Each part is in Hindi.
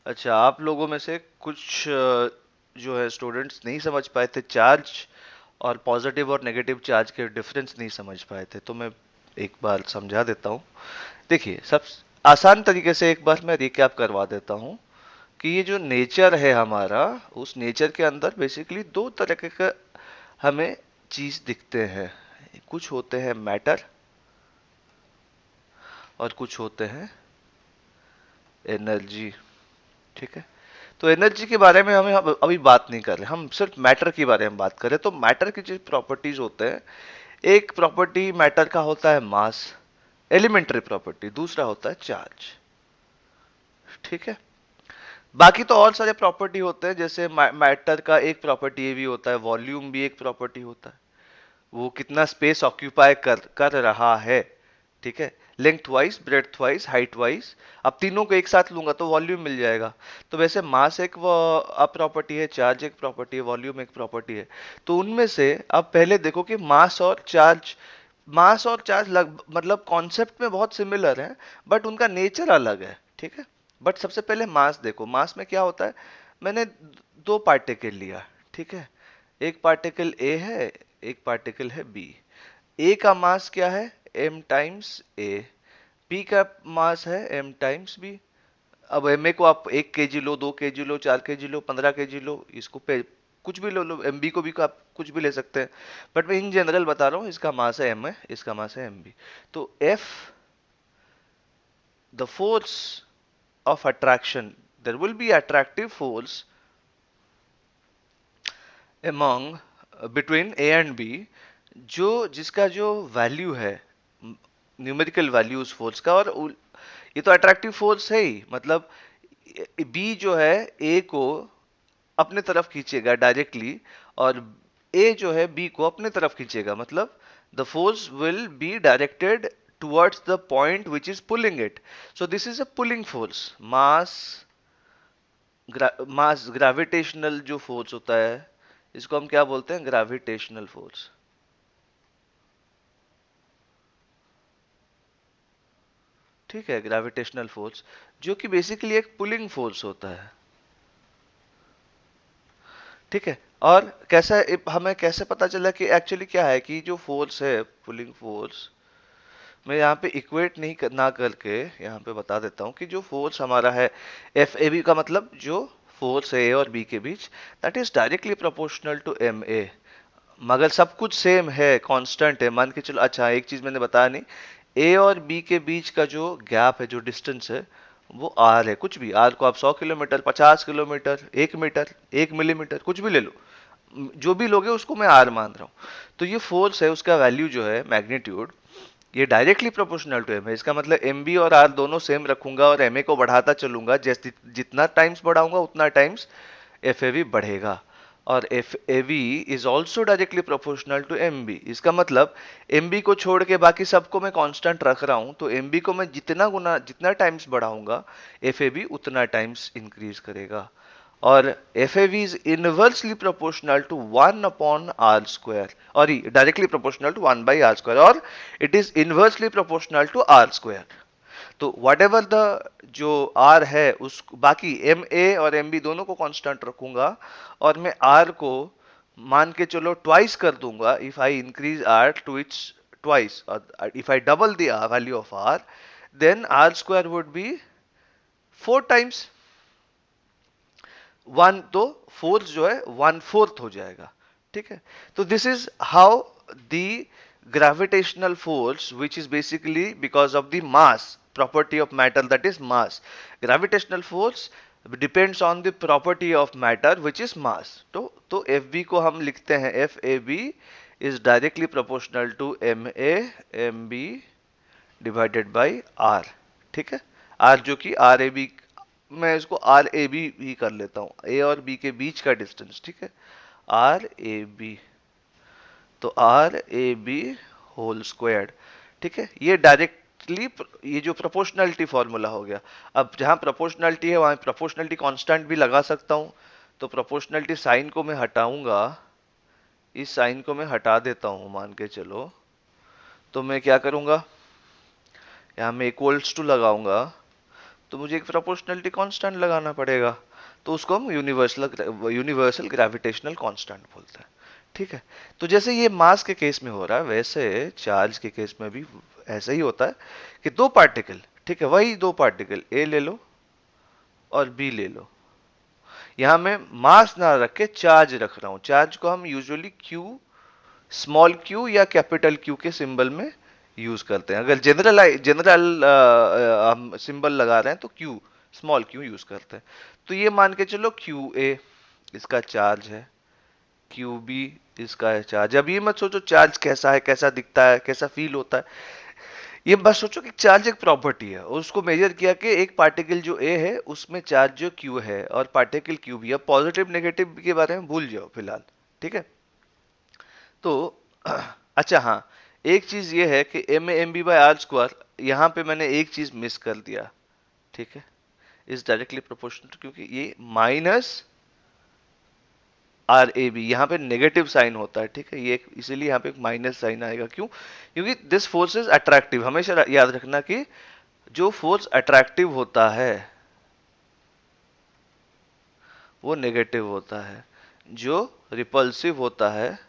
अच्छा, आप लोगों में से कुछ जो है स्टूडेंट्स नहीं समझ पाए थे चार्ज और पॉजिटिव और नेगेटिव चार्ज के डिफरेंस नहीं समझ पाए थे, तो मैं एक बार समझा देता हूँ। देखिए, सब आसान तरीके से एक बार मैं रिकैप करवा देता हूँ कि ये जो नेचर है हमारा, उस नेचर के अंदर बेसिकली दो तरह के हमें चीज दिखते हैं। कुछ होते हैं मैटर और कुछ होते हैं एनर्जी। ठीक है, तो एनर्जी के बारे में हमें अभी बात नहीं कर रहे, हम सिर्फ मैटर के बारे में बात करें। तो मैटर की जो प्रॉपर्टीज होते हैं, एक प्रॉपर्टी मैटर का होता है मास, एलिमेंट्री प्रॉपर्टी, दूसरा होता है चार्ज। ठीक है, बाकी तो और सारे प्रॉपर्टी होते हैं, जैसे मैटर का एक प्रॉपर्टी ये भी होता है, वॉल्यूम भी एक प्रॉपर्टी होता है, वो कितना स्पेस ऑक्यूपाई कर रहा है। ठीक है, length wise, breadth wise, height wise, अब तीनों को एक साथ लूंगा तो वॉल्यूम मिल जाएगा। तो वैसे मास एक प्रॉपर्टी है, चार्ज एक प्रॉपर्टी है, वॉल्यूम एक प्रॉपर्टी है। तो उनमें से अब पहले देखो कि मास और चार्ज मतलब कॉन्सेप्ट में बहुत सिमिलर है, बट उनका नेचर अलग है। ठीक है, बट सबसे पहले मास देखो, मास में क्या होता है। मैंने दो पार्टिकल लिया। ठीक है, एक पार्टिकल ए है, एक पार्टिकल है बी। ए का मास क्या है, m टाइम्स ए। बी का मास है m टाइम्स बी। अब एम ए को आप 1 kg लो, 2 kg लो, 4 kg लो, 15 kg लो, इसको पे कुछ भी लो, एम बी को भी आप कुछ भी ले सकते हैं, बट मैं इन जनरल बता रहा हूँ। इसका मास है m है, इसका मास है एम बी। तो F, the force of attraction, there will be attractive force among between A and B, जो जिसका जो वैल्यू है, न्यूमेरिकल वैल्यू उस फोर्स का, और ये तो अट्रैक्टिव फोर्स है ही, मतलब बी जो है ए को अपने तरफ खींचेगा डायरेक्टली, और ए जो है बी को अपने तरफ खींचेगा, मतलब the force will be directed towards the point which is pulling it. So this is a pulling force. Mass, mass gravitational जो फोर्स होता है, इसको हम क्या बोलते हैं, ग्रेविटेशनल फोर्स। ठीक है, ग्रेविटेशनल फोर्स, जो कि बेसिकली एक पुलिंग फोर्स होता है। ठीक है, और कैसा हमें कैसे पता चला कि एक्चुअली क्या है, कि जो फोर्स है पुलिंग फोर्स, मैं यहाँ पे इक्वेट नहीं ना करके यहाँ पे बता देता हूँ कि जो फोर्स हमारा है एफ ए बी का, मतलब जो फोर्स है ए और बी के बीच, that is directly proportional to M A. मगर सब कुछ सेम है, कांस्टेंट है, मान के चलो। अच्छा, एक चीज मैंने बताया नहीं, ए और बी के बीच का जो गैप है, जो डिस्टेंस है, वो आर है। कुछ भी, आर को आप 100 किलोमीटर, 50 किलोमीटर, 1 मीटर, 1 मिलीमीटर, कुछ भी ले लो, जो भी लोगे उसको मैं आर मान रहा हूँ। तो ये फोर्स है, उसका वैल्यू जो है मैग्नीट्यूड, ये डायरेक्टली प्रोपोर्शनल टू एम है। इसका मतलब एम बी और आर दोनों सेम रखूंगा और एम ए को बढ़ाता चलूंगा, जैसे जितना टाइम्स बढ़ाऊंगा उतना टाइम्स एफ ए बी बढ़ेगा। और F A B is also directly proportional to M B. इसका मतलब एम बी को छोड़ के बाकी सबको मैं कांस्टेंट रख रहा हूं, तो एम बी को मैं जितना टाइम्स बढ़ाऊंगा, एफ ए बी उतना टाइम्स इंक्रीज करेगा। और F A V is inversely proportional to 1/r², और डायरेक्टली प्रोपोर्शनल टू 1/r², और it is inversely proportional to r²। तो वट एवर द जो r है, उस बाकी एम ए और एम बी दोनों को कांस्टेंट रखूंगा, और मैं r को मान के चलो ट्वाइस कर दूंगा। If I increase r to its twice, और if I double the value of r, then r² would be 4 times one, तो फोर्स जो है 1/4 हो जाएगा। ठीक है, तो this is how the gravitational force, which is basically because of the mass property of matter, that is mass, gravitational force depends on the property of matter which is mass. तो एफ बी को हम लिखते हैं, F A B is directly proportional to M A M B divided by R. ठीक है, आर जो कि आर ए बी, मैं इसको आर ए बी ही कर लेता हूं, ए और बी के बीच का डिस्टेंस। ठीक है, आर ए बी, तो R A B whole squared. ठीक है, ये डायरेक्टली, ये जो प्रोपोर्शनलिटी फॉर्मूला हो गया। अब जहां प्रोपोर्शनलिटी है वहां प्रोपोर्शनलिटी कांस्टेंट भी लगा सकता हूं। तो प्रोपोर्शनलिटी साइन को मैं हटाऊंगा, इस साइन को मैं हटा देता हूं मान के चलो। तो मैं क्या करूंगा, यहां मैं इक्वल्स टू लगाऊंगा, तो मुझे एक प्रोपोर्शनलिटी कांस्टेंट लगाना पड़ेगा, तो उसको हम यूनिवर्सल ग्रेविटेशनल कांस्टेंट बोलते हैं। ठीक है, तो जैसे ये मास के केस में हो रहा है, वैसे चार्ज के केस में भी ऐसा ही होता है कि दो पार्टिकल, ठीक है, वही दो पार्टिकल ए ले लो और बी ले लो, यहां मैं मास ना रख के चार्ज रख रहा हूं। चार्ज को हम यूजुअली क्यू, स्मॉल क्यू या कैपिटल क्यू के सिंबल में यूज करते हैं। अगर जनरल हम सिंबल लगा रहे हैं तो क्यू, स्मॉल क्यू यूज करते हैं। तो ये मान के चलो क्यू ए इसका चार्ज है, क्यू बी इसका है चार्ज। अब ये मत सोचो चार्ज कैसा है, कैसा दिखता है, कैसा फील होता है, ये बस सोचो कि चार्ज एक प्रॉपर्टी है और उसको मेजर किया कि एक पार्टिकल जो ए है उसमें चार्ज जो क्यू है और पार्टिकल क्यू भी है। पॉजिटिव नेगेटिव के बारे में भूल जाओ फिलहाल, ठीक है। तो अच्छा हाँ, एक चीज ये है कि M A M B by R square, यहां पे मैंने एक चीज मिस कर दिया, ठीक है, इज डायरेक्टली प्रोपोर्शनल, क्योंकि ये माइनस आर ए बी यहाँ पे नेगेटिव साइन होता है, ठीक है, ये इसीलिए यहाँ पे एक माइनस साइन आएगा। क्यों? क्योंकि दिस फोर्स इज अट्रैक्टिव। हमेशा याद रखना कि जो फोर्स अट्रैक्टिव होता है वो नेगेटिव होता है, जो रिपल्सिव होता है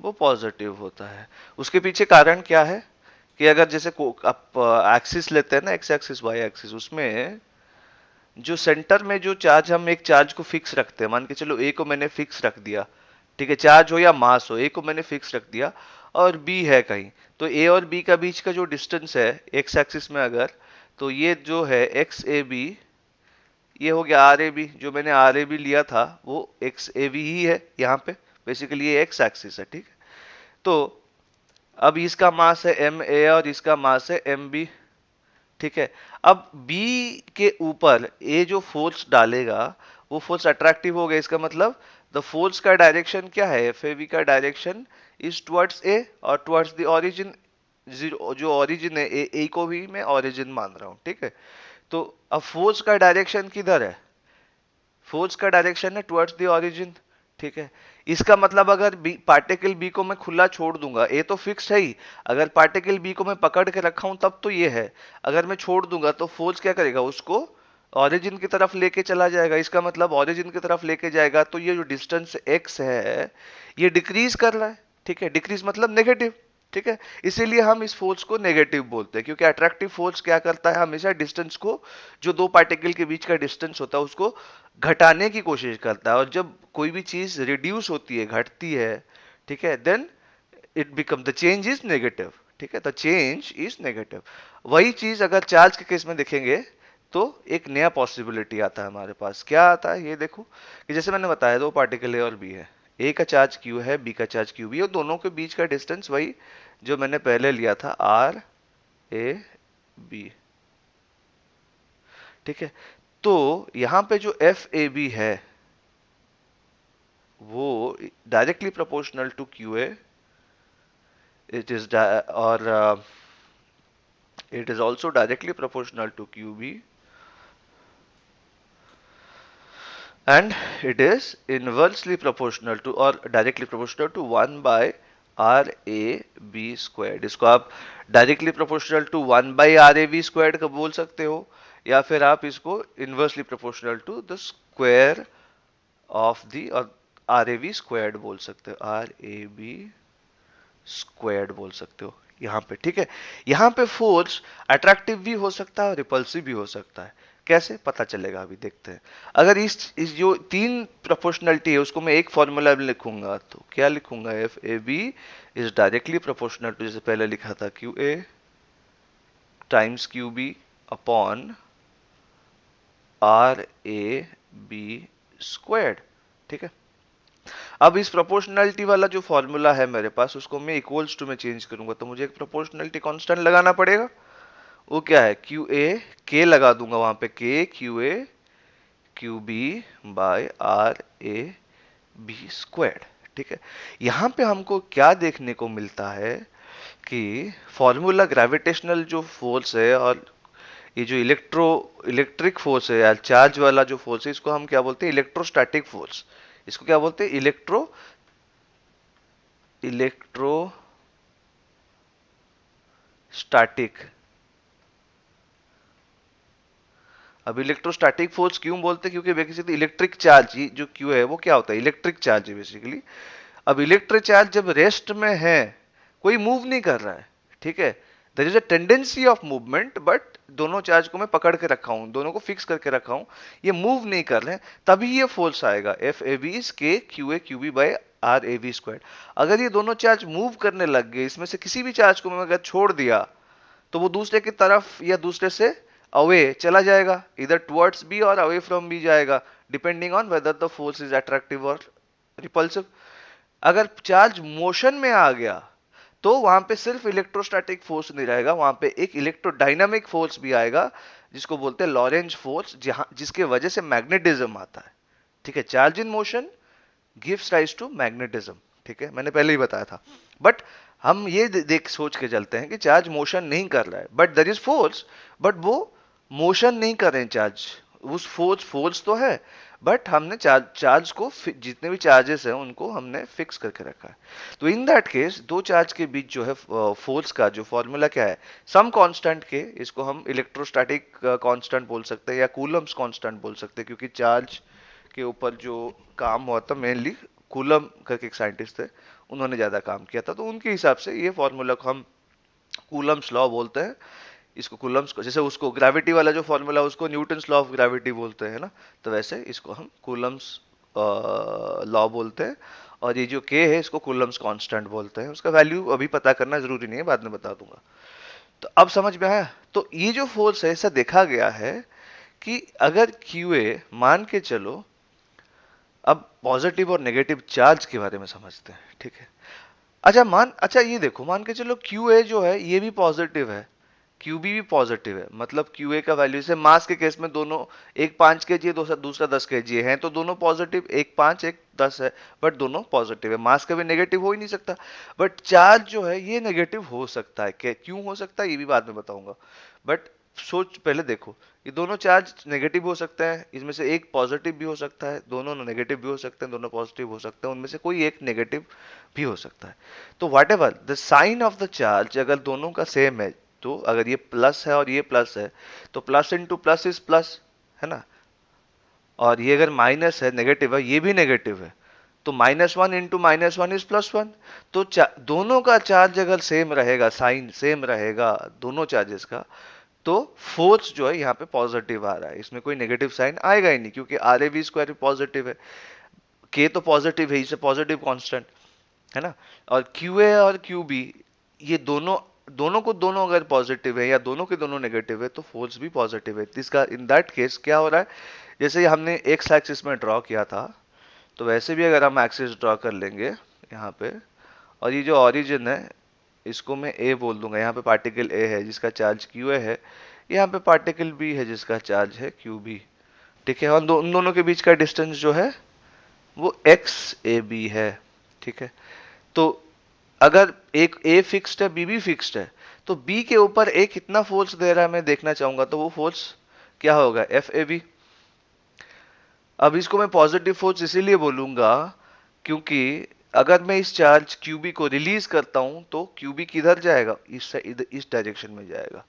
वो पॉजिटिव होता है। उसके पीछे कारण क्या है कि अगर जैसे आप एक्सिस लेते हैं ना, एक्स एक्सिस वाई एक्सिस, उसमें जो सेंटर में जो चार्ज, हम एक चार्ज को फिक्स रखते हैं, मान के चलो ए को मैंने फिक्स रख दिया, ठीक है, चार्ज हो या मास हो, ए को मैंने फिक्स रख दिया और बी है कहीं, तो ए और बी का बीच का जो डिस्टेंस है एक्स एक्सिस में अगर, तो ये जो है एक्स ए बी, ये हो गया आर ए बी, जो मैंने आर ए बी लिया था वो एक्स ए बी ही है यहाँ पे, बेसिकली ये एक्स एक्सिस है, ठीक है। तो अब इसका मास है एम ए और इसका मास है एम बी, ठीक है। अब बी के ऊपर ए जो फोर्स डालेगा वो फोर्स अट्रैक्टिव हो गया, इसका मतलब द फोर्स का डायरेक्शन क्या है, एफ ए बी का डायरेक्शन इज टुवर्ड्स ए और टुवर्ड्स द ओरिजिन, जीरो जो ओरिजिन है ए को भी मैं ओरिजिन मान रहा हूं, ठीक है। तो अब फोर्स का डायरेक्शन किधर है, फोर्स का डायरेक्शन है टुवर्ड्स द ओरिजिन, ठीक है। इसका मतलब अगर पार्टिकल बी को मैं खुला छोड़ दूंगा, ए तो फिक्स है ही, अगर पार्टिकल बी को मैं पकड़ के रखा हूं तब तो ये है, अगर मैं छोड़ दूंगा तो फोर्स क्या करेगा, उसको ओरिजिन की तरफ लेके चला जाएगा। इसका मतलब ओरिजिन की तरफ लेके जाएगा तो ये जो डिस्टेंस एक्स है ये डिक्रीज कर रहा है, ठीक है, डिक्रीज मतलब नेगेटिव, ठीक है। इसीलिए हम इस फोर्स को नेगेटिव बोलते हैं, क्योंकि अट्रैक्टिव फोर्स क्या करता है, हमेशा डिस्टेंस को, जो दो पार्टिकल के बीच का डिस्टेंस होता है उसको घटाने की कोशिश करता है, और जब कोई भी चीज रिड्यूस होती है, घटती है, ठीक है, then it become the change is negative, ठीक है, द चेंज इज नेगेटिव। वही चीज अगर चार्ज के केस में देखेंगे तो एक नया पॉसिबिलिटी आता है हमारे पास। क्या आता है ये देखो, कि जैसे मैंने बताया दो पार्टिकल ए और बी है, ए का चार्ज क्यू है, बी का चार्ज क्यू बी है, और दोनों के बीच का डिस्टेंस वही जो मैंने पहले लिया था, आर ए बी, ठीक है। तो यहां पे जो एफ ए बी है वो directly proportional to Q A, it is और it is also directly proportional to QB, and it is inversely proportional to or directly proportional to 1 by RAB squared। इसको आप directly proportional to 1 by RAB squared का बोल सकते हो, या फिर आप इसको inversely proportional to the square of the और RAB squared बोल सकते हो, RAB स्क्वायर्ड बोल सकते हो यहाँ पे, ठीक है। यहाँ पे फोर्स अट्रैक्टिव भी हो सकता है और रिपल्सिव भी हो सकता है। कैसे पता चलेगा अभी देखते हैं। अगर इस जो तीन प्रोपोर्शनलिटी है उसको मैं एक फॉर्मूला में लिखूंगा, तो क्या लिखूंगा, F A B is directly proportional to, जैसे पहले लिखा था, Q A times Q B upon R A B squared, ठीक है। अब इस प्रोपोर्शनलिटी वाला जो फॉर्मूला है मेरे पास, उसको मैं इक्वल्स टू में चेंज करूंगा, तो मुझे एक प्रोपोर्शनलिटी कांस्टेंट लगाना पड़ेगा। वो क्या है, क्यू ए, के लगा दूंगा वहां पे, K Q A Q B by R A B squared, ठीक है। यहां पे हमको क्या देखने को मिलता है कि फॉर्मूला ग्रेविटेशनल जो फोर्स है और ये जो इलेक्ट्रिक फोर्स है या चार्ज वाला जो फोर्स है, इसको हम क्या बोलते हैं, इलेक्ट्रोस्टैटिक फोर्स। इसको क्या बोलते हैं, इलेक्ट्रोस्टैटिक अब इलेक्ट्रोस्टैटिक फोर्स क्यों बोलते हैं, क्योंकि बेसिकली इलेक्ट्रिक चार्ज जो क्यू है वो क्या होता है, इलेक्ट्रिक चार्ज है बेसिकली। अब इलेक्ट्रिक चार्ज जब रेस्ट में है, कोई मूव नहीं कर रहा है, ठीक है, there is a tendency of movement, but दोनों चार्ज को मैं पकड़ के रखा हूं, दोनों को फिक्स करके रखा हूं, ये मूव नहीं कर रहे हैं, तभी ये फोर्स आएगा। F A B is K Q A Q B by R A B square. अगर ये दोनों चार्ज मूव करने लग गए, इसमें से किसी भी चार्ज को मैं अगर छोड़ दिया, तो वो दूसरे की तरफ या दूसरे से अवे चला जाएगा, इधर टुवर्ड्स बी और अवे फ्रॉम बी जाएगा, depending on whether the force is attractive और रिपल्सिव। अगर चार्ज मोशन में आ गया, तो वहां पे सिर्फ इलेक्ट्रोस्टैटिक फोर्स नहीं रहेगा, वहां पे एक इलेक्ट्रोडायनामिक फोर्स भी आएगा, जिसको बोलते हैं लॉरेंज फोर्स, जहां जिसके वजह से मैग्नेटिज्म आता है। ठीक है, charge in motion gives rise to magnetism. ठीक है, मैंने पहले ही बताया था। बट हम ये देख सोच के चलते हैं कि चार्ज मोशन नहीं कर रहा है, but there is force, but वो मोशन नहीं कर रहे हैं चार्ज। उस फोर्स तो है, बट हमने चार्ज को, जितने भी चार्जेस हैं उनको हमने फिक्स करके रखा है। तो इन दैट केस दो चार्ज के बीच जो है फोर्स का जो फॉर्मूला क्या है, सम कांस्टेंट के, इसको हम इलेक्ट्रोस्टैटिक कांस्टेंट बोल सकते हैं या कूलम्स कांस्टेंट बोल सकते हैं, क्योंकि चार्ज के ऊपर जो काम हुआ था मेनली कूलम करके एक साइंटिस्ट थे, उन्होंने ज्यादा काम किया था, तो उनके हिसाब से ये फॉर्मूला को हम कूलम्स लॉ बोलते हैं। इसको कूलम्स को, जैसे उसको ग्रेविटी वाला जो फॉर्मूला उसको न्यूटन्स लॉ ऑफ ग्रेविटी बोलते हैं ना, तो वैसे इसको हम कूलम्स लॉ बोलते हैं। और ये जो के है इसको कूलम्स कांस्टेंट बोलते हैं। उसका वैल्यू अभी पता करना जरूरी नहीं है, बाद में बता दूंगा। तो अब समझ में आया। तो ये जो फोर्स है, ऐसा देखा गया है कि अगर क्यू ए, मान के चलो, अब पॉजिटिव और नेगेटिव चार्ज के बारे में समझते हैं, ठीक है। अच्छा ये देखो, मान के चलो क्यू ए जो है ये भी पॉजिटिव है, क्यू बी भी पॉजिटिव है, मतलब क्यू ए का वैल्यू से मास के केस में दोनों, एक 5 kg है, दूसरा 10 kg है, तो दोनों पॉजिटिव, एक 5 एक 10 है, बट दोनों पॉजिटिव है, मास कभी नेगेटिव हो ही नहीं सकता। बट चार्ज जो है ये नेगेटिव हो सकता है, क्यों हो सकता है ये भी बाद में बताऊंगा। बट सोच पहले देखो, ये दोनों चार्ज नेगेटिव हो सकते हैं, इसमें से एक पॉजिटिव भी हो सकता है, दोनों नेगेटिव भी हो सकते हैं, दोनों पॉजिटिव हो सकते हैं, उनमें से कोई एक नेगेटिव भी हो सकता है। तो whatever the sign of the charge, अगर दोनों का सेम है, तो अगर ये प्लस है और ये प्लस है, तो plus into plus is plus, है ना। और ये अगर माइनस है, नेगेटिव है, ये भी नेगेटिव है, तो -1 इंटू -1 इज +1। तो दोनों का चार्ज अगर सेम रहेगा, साइन सेम रहेगा दोनों चार्जेस का, तो फोर्स जो है यहाँ पे पॉजिटिव आ रहा है, इसमें कोई नेगेटिव साइन आएगा ही नहीं, क्योंकि R A B square positive है, के तो पॉजिटिव है, इसे पॉजिटिव कांस्टेंट, है ना। और क्यू ए और क्यू बी, ये दोनों दोनों को दोनों अगर पॉजिटिव है या दोनों के दोनों नेगेटिव है, तो फोर्स भी पॉजिटिव है। इसका इन दैट केस क्या हो रहा है, जैसे हमने एक्स एक्सिस में ड्रॉ किया था, तो वैसे भी अगर हम एक्सिस ड्रॉ कर लेंगे यहाँ पे, और ये जो ओरिजिन है इसको मैं ए बोल दूंगा, यहाँ पे पार्टिकल ए है जिसका चार्ज क्यू ए है, यहाँ पे पार्टिकल बी है जिसका चार्ज है क्यू बी। ठीक है, और उन दोनों के बीच का डिस्टेंस जो है वो एक्स ए बी है। ठीक है, तो अगर एक ए फिक्स्ड है, बी भी फिक्स्ड है, तो बी के ऊपर ए कितना फोर्स दे रहा है मैं देखना चाहूंगा, तो वो फोर्स क्या होगा, एफ ए बी। अब इसको मैं पॉजिटिव फोर्स इसीलिए बोलूंगा क्योंकि अगर मैं इस चार्ज क्यूबी को रिलीज करता हूं, तो क्यूबी किधर जाएगा, इस डायरेक्शन में जाएगा।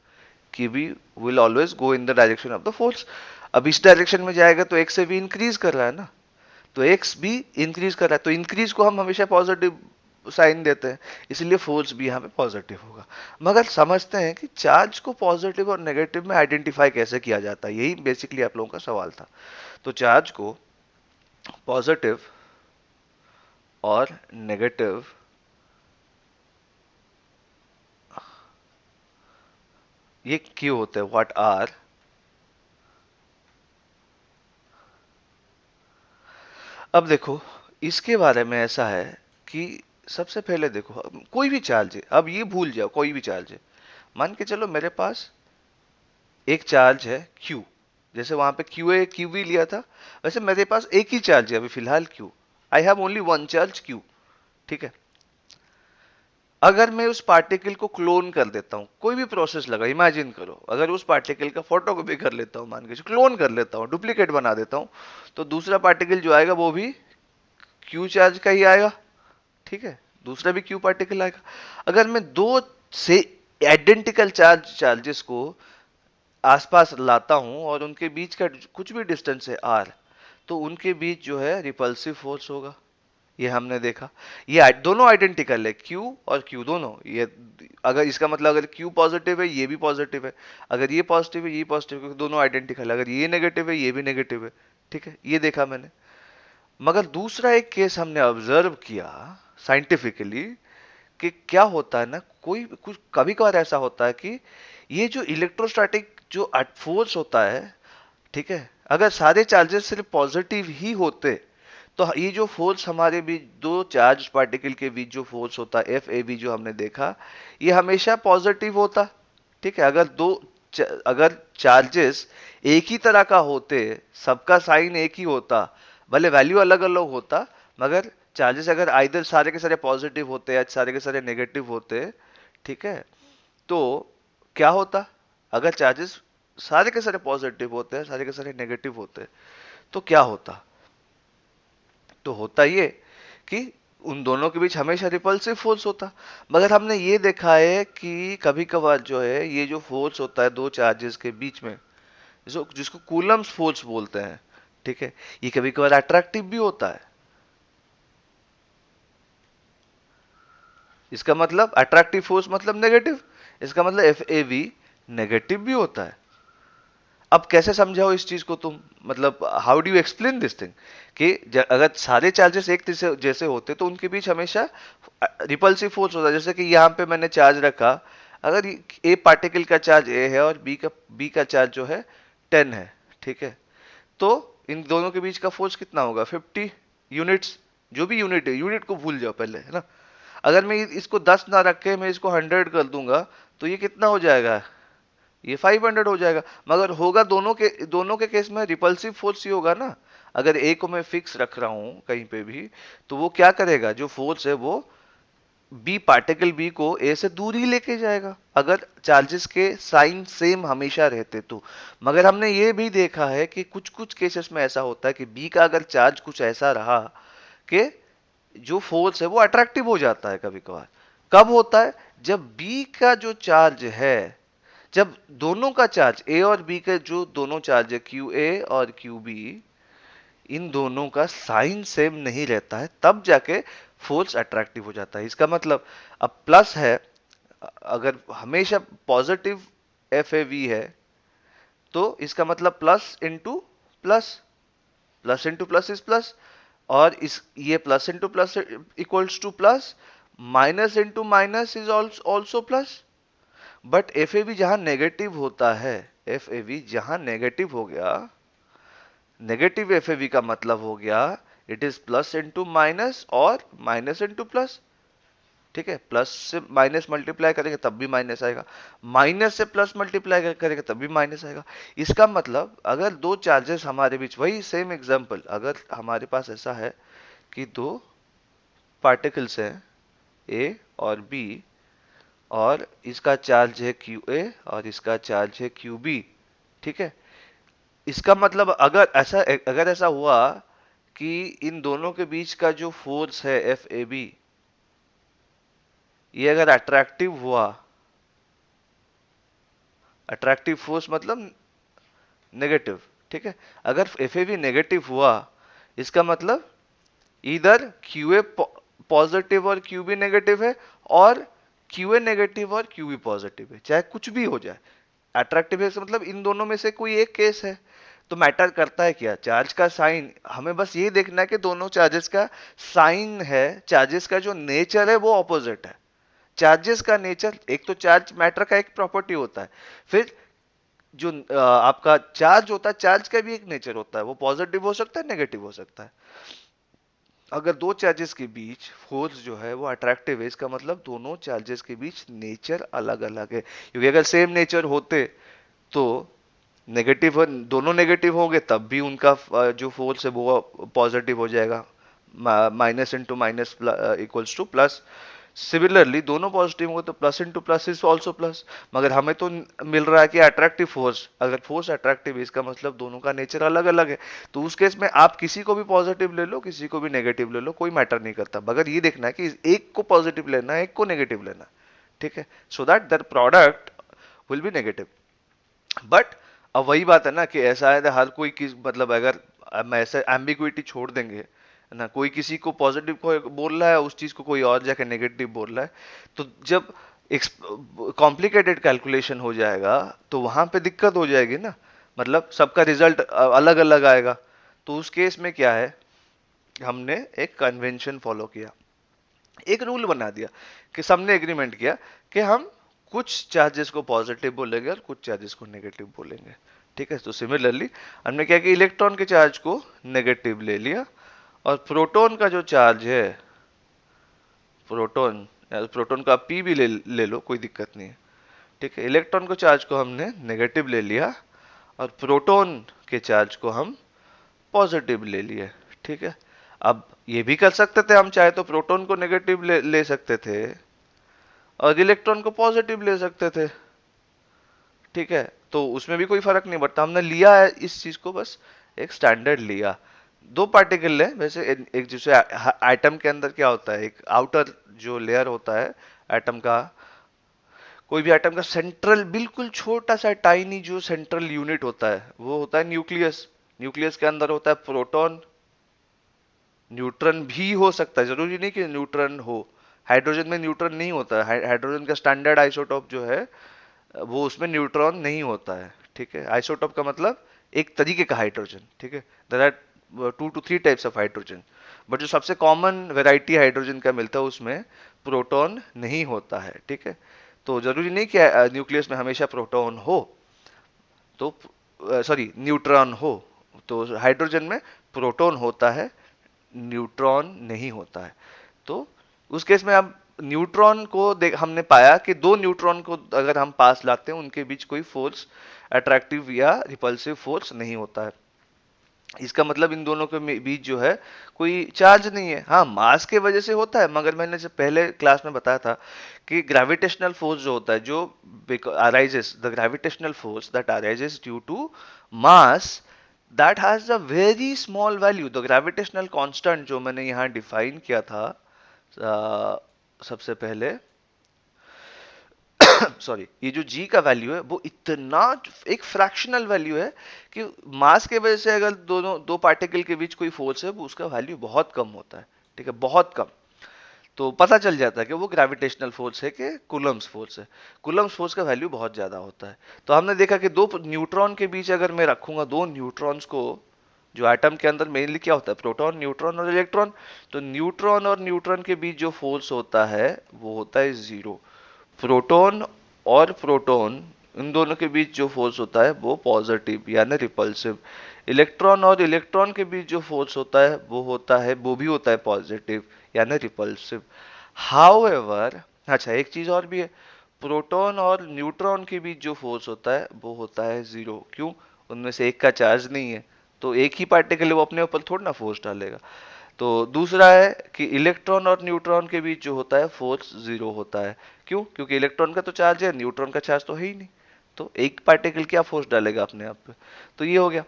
Q B will always go in the direction of the force. अब इस डायरेक्शन में जाएगा तो एक्स से भी इंक्रीज कर रहा है ना, तो एक्स भी इंक्रीज कर रहा है, तो इंक्रीज को हम हमेशा पॉजिटिव साइन देते हैं, इसलिए फोर्स भी यहाँ पे पॉजिटिव होगा। मगर समझते हैं कि चार्ज को पॉजिटिव और नेगेटिव में आइडेंटिफाई कैसे किया जाता है, यही बेसिकली आप लोगों का सवाल था। तो चार्ज को पॉजिटिव और नेगेटिव ये क्यों होते हैं, व्हाट आर, अब देखो इसके बारे में ऐसा है कि सबसे पहले देखो, कोई भी चार्ज है, अब ये भूल जाओ कोई भी चार्ज है, मान के चलो मेरे पास एक चार्ज है Q, जैसे वहां पे क्यू ए क्यू भी लिया था, वैसे मेरे पास एक ही चार्ज है अभी फिलहाल Q, I have only one charge Q। ठीक है, अगर मैं उस पार्टिकल को क्लोन कर देता हूं, कोई भी प्रोसेस लगा, इमेजिन करो, अगर उस पार्टिकल का फोटो कॉपी कर लेता हूं, मान के क्लोन कर लेता हूं, डुप्लीकेट बना देता हूं, तो दूसरा पार्टिकल जो आएगा वो भी क्यू चार्ज का ही आएगा। ठीक है, दूसरा भी क्यू पार्टिकल आएगा। अगर मैं दो से आइडेंटिकल चार्जेस को आसपास लाता हूं और उनके बीच का कुछ भी डिस्टेंस है आर, तो उनके बीच जो है रिपल्सिव फोर्स होगा। ये हमने देखा। ये दोनों आइडेंटिकल है, Q और Q दोनों। ये अगर इसका मतलब अगर Q पॉजिटिव है ये भी पॉजिटिव है, अगर ये पॉजिटिव है ये पॉजिटिव है, क्योंकि दोनों आइडेंटिकल है। अगर ये नेगेटिव है ये भी नेगेटिव है। ठीक है, ये देखा मैंने। मगर दूसरा एक केस हमने ऑब्जर्व किया साइंटिफिकली कि क्या होता है ना, कोई कुछ कभी कभार ऐसा होता है कि ये जो इलेक्ट्रोस्टैटिक जो फोर्स होता है, ठीक है, अगर सारे चार्जेस सिर्फ पॉजिटिव ही होते तो ये जो फोर्स हमारे बीच दो चार्ज पार्टिकल के बीच जो फोर्स होता है एफ ए बी जो हमने देखा, ये हमेशा पॉजिटिव होता। ठीक है, अगर चार्जेस एक ही तरह का होते, सबका साइन एक ही होता, भले वैल्यू अलग अलग होता, मगर चार्जेस अगर आइदर सारे के सारे पॉजिटिव होते या सारे के सारे नेगेटिव होते, ठीक है, तो क्या होता? अगर चार्जेस सारे के सारे पॉजिटिव होते हैं, सारे के सारे नेगेटिव होते, तो क्या होता? तो होता ये कि उन दोनों के बीच हमेशा रिपल्सिव फोर्स होता। मगर हमने ये देखा है कि कभी कभार जो है ये जो फोर्स होता है दो चार्जेस के बीच में, जो जिसको कूलम्स फोर्स बोलते हैं, ठीक है, ये कभी कभार अट्रैक्टिव भी होता है। इसका मतलब अट्रैक्टिव फोर्स मतलब नेगेटिव, इसका मतलब एफ ए वी नेगेटिव भी होता है। अब कैसे समझाओ इस चीज को तुम, मतलब how do you explain this thing कि अगर सारे चार्जेस एक जैसे जैसे होते तो उनके बीच हमेशा रिपल्सिव फोर्स होता है। जैसे कि यहाँ पे मैंने चार्ज रखा, अगर ए पार्टिकल का चार्ज ए है और बी का चार्ज जो है 10 है, ठीक है, तो इन दोनों के बीच का फोर्स कितना होगा? 50 यूनिट्स। जो भी यूनिट है, यूनिट को भूल जाओ पहले, है ना। अगर मैं इसको 10 ना रख के मैं इसको 100 कर दूंगा तो ये कितना हो जाएगा? ये 500 हो जाएगा। मगर होगा दोनों के केस में रिपल्सिव फोर्स ही होगा ना। अगर ए को मैं फिक्स रख रहा हूं कहीं पे भी, तो वो क्या करेगा? जो फोर्स है वो बी पार्टिकल बी को ए से दूर ही लेके जाएगा, अगर चार्जेस के साइन सेम हमेशा रहते तो। मगर हमने ये भी देखा है कि कुछ कुछ केसेस में ऐसा होता है कि बी का अगर चार्ज कुछ ऐसा रहा कि जो फोर्स है वो अट्रैक्टिव हो जाता है कभी कभार। कब होता है? जब बी का जो चार्ज है, जब दोनों का चार्ज ए और बी के जो दोनों चार्ज है क्यू ए और क्यू बी, इन दोनों का साइन सेम नहीं रहता है, तब जाके फोर्स अट्रैक्टिव हो जाता है। इसका मतलब अब प्लस है, अगर हमेशा पॉजिटिव एफ ए वी है, तो इसका मतलब plus into plus, plus into plus is plus, और इस ये plus into plus equals to plus, minus into minus is also plus. But F A B जहां नेगेटिव होता है, एफ ए बी जहां नेगेटिव हो गया, नेगेटिव एफ ए बी का मतलब हो गया it is plus into minus और माइनस इंटू प्लस। ठीक है, प्लस से माइनस मल्टीप्लाई करेंगे तब भी माइनस आएगा, माइनस से प्लस मल्टीप्लाई करेंगे तब भी माइनस आएगा। इसका मतलब अगर दो चार्जेस हमारे बीच, वही सेम एग्जांपल, अगर हमारे पास ऐसा है कि दो पार्टिकल्स हैं ए और बी, और इसका चार्ज है क्यू ए और इसका चार्ज है क्यू बी, ठीक है, इसका मतलब अगर ऐसा हुआ कि इन दोनों के बीच का जो फोर्स है एफ ए बी, ये अगर अट्रैक्टिव हुआ, अट्रैक्टिव फोर्स मतलब नेगेटिव, ठीक है, अगर एफ ए बी नेगेटिव हुआ, इसका मतलब इधर क्यू ए पॉजिटिव और क्यू बी नेगेटिव है, और क्यू ए नेगेटिव और क्यू बी पॉजिटिव है, चाहे कुछ भी हो जाए। अट्रैक्टिव है मतलब इन दोनों में से कोई एक केस है। तो मैटर करता है क्या? चार्ज का साइन। हमें बस ये देखना है कि दोनों चार्जेस का साइन है, चार्जेस का जो नेचर है वो ऑपोजिट है। चार्जेस का नेचर, एक तो चार्ज मैटर का एक प्रॉपर्टी होता है, फिर जो आपका चार्ज होता है, चार्ज का भी एक नेचर होता है, वो पॉजिटिव हो सकता है, नेगेटिव हो सकता है। अगर दो चार्जेस के बीच फोर्स जो है वो अट्रैक्टिव है, इसका मतलब दोनों चार्जेस के बीच नेचर अलग अलग है। क्योंकि अगर सेम नेचर होते तो नेगेटिव, दोनों नेगेटिव होंगे तब भी उनका जो फोर्स है वो पॉजिटिव हो जाएगा, minus into minus equals to plus. Similarly दोनों पॉजिटिव होंगे तो plus into plus is also plus. मगर हमें तो मिल रहा है कि अट्रैक्टिव फोर्स, अगर फोर्स अट्रैक्टिव है इसका मतलब दोनों का नेचर अलग अलग है। तो उस केस में आप किसी को भी पॉजिटिव ले लो, किसी को भी नेगेटिव ले लो, कोई मैटर नहीं करता, मगर ये देखना है कि एक को पॉजिटिव लेना है, एक को नेगेटिव लेना है, ठीक है, so that the product will be negative. But अब वही बात है ना कि ऐसा है ना, हर कोई किस मतलब अगर हम ऐसे एम्बिग्विटी छोड़ देंगे है ना, कोई किसी को पॉजिटिव को बोल रहा है, उस चीज को कोई और जाके नेगेटिव बोल रहा है, तो जब कॉम्प्लिकेटेड कैलकुलेशन हो जाएगा तो वहां पे दिक्कत हो जाएगी ना, मतलब सबका रिजल्ट अलग अलग आएगा। तो उस केस में क्या है, हमने एक कन्वेंशन फॉलो किया, एक रूल बना दिया कि सबने एग्रीमेंट किया कि हम कुछ चार्जेस को पॉजिटिव बोलेंगे और कुछ चार्जेस को नेगेटिव बोलेंगे। ठीक है, तो सिमिलरली हमने क्या किया, इलेक्ट्रॉन के चार्ज को नेगेटिव ले लिया, और प्रोटॉन का जो चार्ज है, प्रोटॉन प्रोटॉन का पी भी ले लो, कोई दिक्कत नहीं है। ठीक है, इलेक्ट्रॉन को चार्ज को हमने नेगेटिव ले लिया और प्रोटॉन के चार्ज को हम पॉजिटिव ले लिए। ठीक है, अब ये भी कर सकते थे हम चाहे तो प्रोटॉन को नेगेटिव ले सकते थे और इलेक्ट्रॉन को पॉजिटिव ले सकते थे। ठीक है, तो उसमें भी कोई फर्क नहीं पड़ता, हमने लिया है इस चीज को, बस एक स्टैंडर्ड लिया। दो पार्टिकल है वैसे, एक जैसे एटम के अंदर क्या होता है, एक आउटर जो लेयर होता है एटम का, कोई भी एटम का सेंट्रल बिल्कुल छोटा सा टाइनी जो सेंट्रल यूनिट होता है वो होता है न्यूक्लियस। न्यूक्लियस के अंदर होता है प्रोटॉन, न्यूट्रॉन भी हो सकता है, जरूरी नहीं कि न्यूट्रॉन हो। हाइड्रोजन में न्यूट्रॉन नहीं होता है, हाइड्रोजन का स्टैंडर्ड आइसोटोप जो है वो उसमें न्यूट्रॉन नहीं होता है। ठीक है, आइसोटोप का मतलब एक तरीके का हाइड्रोजन। ठीक है, there are 2 to 3 types of hydrogen, but जो सबसे कॉमन वेराइटी हाइड्रोजन का मिलता है उसमें प्रोटॉन नहीं होता है। ठीक है, तो जरूरी नहीं कि न्यूक्लियस में हमेशा प्रोटॉन हो, तो सॉरी न्यूट्रॉन हो। तो हाइड्रोजन में प्रोटॉन होता है, न्यूट्रॉन नहीं होता है। तो उस केस में अब न्यूट्रॉन को देख हमने पाया कि दो न्यूट्रॉन को अगर हम पास लाते हैं उनके बीच कोई फोर्स, अट्रैक्टिव या रिपल्सिव फोर्स नहीं होता है। इसका मतलब इन दोनों के बीच जो है कोई चार्ज नहीं है। हाँ, मास के वजह से होता है, मगर मैंने जब पहले क्लास में बताया था कि ग्रेविटेशनल फोर्स जो होता है, जो arises the gravitational force that arises due to mass, that has a very small value. The gravitational constant जो मैंने यहाँ डिफाइन किया था सबसे पहले, सॉरी, ये जो g का वैल्यू है वो इतना एक फ्रैक्शनल वैल्यू है कि मास के वजह से अगर दोनों दो पार्टिकल के बीच कोई फोर्स है वो उसका वैल्यू बहुत कम होता है। ठीक है, बहुत कम। तो पता चल जाता है कि वो ग्रेविटेशनल फोर्स है कि कूलम्स फोर्स है। कूलम्स फोर्स का वैल्यू बहुत ज्यादा होता है। तो हमने देखा कि दो न्यूट्रॉन के बीच अगर मैं रखूंगा दो न्यूट्रॉन्स को, जो एटम के अंदर मेनली क्या होता है, प्रोटॉन, न्यूट्रॉन और इलेक्ट्रॉन, तो न्यूट्रॉन और न्यूट्रॉन के बीच जो फोर्स होता है वो होता है जीरो। प्रोटॉन और प्रोटॉन इन दोनों के बीच जो फोर्स होता है वो पॉजिटिव यानी रिपल्सिव। इलेक्ट्रॉन और इलेक्ट्रॉन के बीच जो फोर्स होता है वो भी होता है पॉजिटिव यानी रिपल्सिव। हाउएवर, अच्छा एक चीज और भी है, प्रोटॉन और न्यूट्रॉन के बीच जो फोर्स होता है वो होता है जीरो। क्यों? उनमें से एक का चार्ज नहीं है, तो एक ही पार्टिकल है, वो अपने ऊपर थोड़ा ना फोर्स डालेगा। तो दूसरा है कि इलेक्ट्रॉन और न्यूट्रॉन के बीच जो होता है फोर्स जीरो होता है। क्यों? क्योंकि इलेक्ट्रॉन का तो चार्ज है, न्यूट्रॉन का चार्ज तो है ही नहीं, तो एक पार्टिकल क्या फोर्स डालेगा अपने आप पे। तो ये हो गया।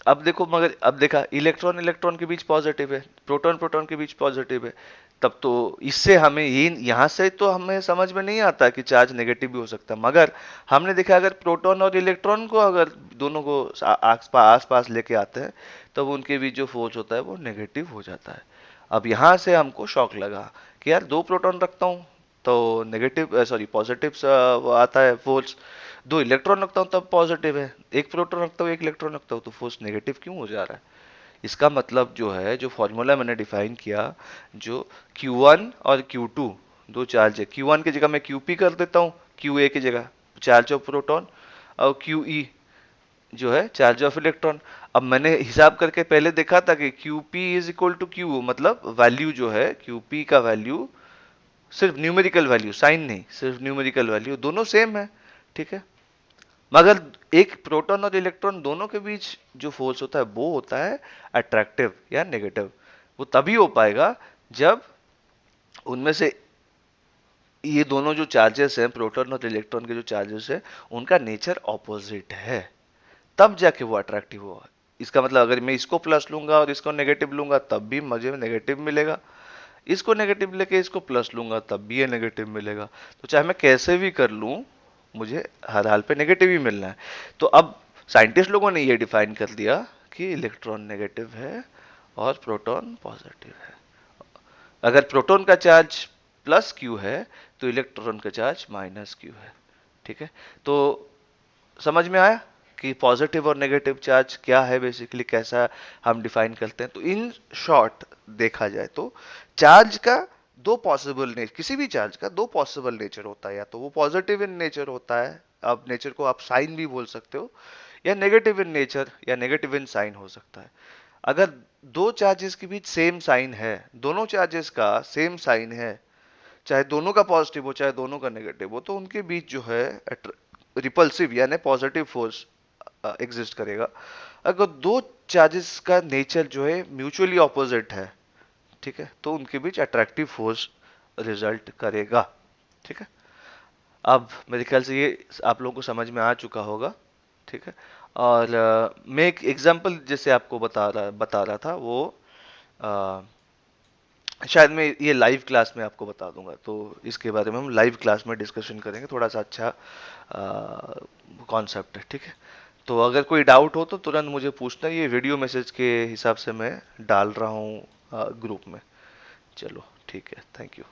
अब देखो, मगर अब देखा इलेक्ट्रॉन इलेक्ट्रॉन के बीच पॉजिटिव है, प्रोटॉन प्रोटॉन के बीच पॉजिटिव है, तब तो इससे हमें ये यहाँ से तो हमें समझ में नहीं आता कि चार्ज नेगेटिव भी हो सकता है। मगर हमने देखा अगर प्रोटॉन और इलेक्ट्रॉन को अगर दोनों को आस पास लेके आते हैं तब उनके बीच जो फोर्स होता है वो नेगेटिव हो जाता है। अब यहाँ से हमको शॉक लगा कि यार दो प्रोटॉन रखता हूँ तो नेगेटिव सॉरी पॉजिटिव आता है फोर्स, दो इलेक्ट्रॉन रखता हूँ तब पॉजिटिव है, एक प्रोटॉन रखता हूँ एक इलेक्ट्रॉन रखता हूँ तो फोर्स नेगेटिव क्यों हो जा रहा है। इसका मतलब जो है, जो फॉर्मूला मैंने डिफाइन किया, जो Q1 और Q2 दो चार्ज है, Q1 की जगह मैं QP कर देता हूँ, QA की जगह चार्ज ऑफ प्रोटॉन, और QE जो है चार्ज ऑफ इलेक्ट्रॉन। अब मैंने हिसाब करके पहले देखा था कि QP is equal to Q, मतलब वैल्यू जो है QP का वैल्यू, सिर्फ न्यूमेरिकल वैल्यू, साइन नहीं, सिर्फ न्यूमेरिकल वैल्यू दोनों सेम है। ठीक है, मगर एक प्रोटॉन और इलेक्ट्रॉन दोनों के बीच जो फोर्स होता है वो होता है अट्रैक्टिव या नेगेटिव। वो तभी हो पाएगा जब उनमें से ये दोनों जो चार्जेस हैं, प्रोटॉन और इलेक्ट्रॉन के जो चार्जेस हैं, उनका नेचर ऑपोजिट है, तब जाके वो अट्रैक्टिव होगा। इसका मतलब अगर मैं इसको प्लस लूंगा और इसको नेगेटिव लूंगा तब भी मुझे नेगेटिव मिलेगा, इसको नेगेटिव लेके इसको प्लस लूंगा तब भी ये नेगेटिव मिलेगा। तो चाहे मैं कैसे भी कर लूं, मुझे हर हाल पे नेगेटिव ही मिलना है। तो अब साइंटिस्ट लोगों ने ये डिफाइन कर दिया कि इलेक्ट्रॉन नेगेटिव है और प्रोटॉन पॉजिटिव है। अगर प्रोटॉन का चार्ज प्लस क्यू है तो इलेक्ट्रॉन का चार्ज माइनस क्यू है। ठीक है, तो समझ में आया कि पॉजिटिव और नेगेटिव चार्ज क्या है, बेसिकली कैसा हम डिफाइन करते हैं। तो इन शॉर्ट देखा जाए तो चार्ज का दो पॉसिबल नेचर, किसी भी चार्ज का दो पॉसिबल नेचर होता है, या तो वो पॉजिटिव इन नेचर होता है, अब नेचर को आप साइन भी बोल सकते हो, या नेगेटिव इन नेचर या नेगेटिव इन साइन हो सकता है। अगर दो चार्जेस के बीच सेम साइन है, दोनों चार्जेस का सेम साइन है, चाहे दोनों का पॉजिटिव हो चाहे दोनों का नेगेटिव हो, तो उनके बीच जो है रिपल्सिव यानी पॉजिटिव फोर्स एग्जिस्ट करेगा। अगर दो चार्जेस का नेचर जो है म्यूचुअली ऑपोजिट है, ठीक है, तो उनके बीच अट्रैक्टिव फोर्स रिजल्ट करेगा। ठीक है, अब मेरे ख्याल से ये आप लोगों को समझ में आ चुका होगा। ठीक है, और मैं एक एग्जांपल जैसे आपको बता रहा था वो अ, शायद मैं ये लाइव क्लास में आपको बता दूंगा, तो इसके बारे में हम लाइव क्लास में डिस्कशन करेंगे, थोड़ा सा अच्छा कॉन्सेप्ट है। ठीक है, तो अगर कोई डाउट हो तो तुरंत मुझे पूछना, ये वीडियो मैसेज के हिसाब से मैं डाल रहा हूँ ग्रुप में। चलो ठीक है, थैंक यू।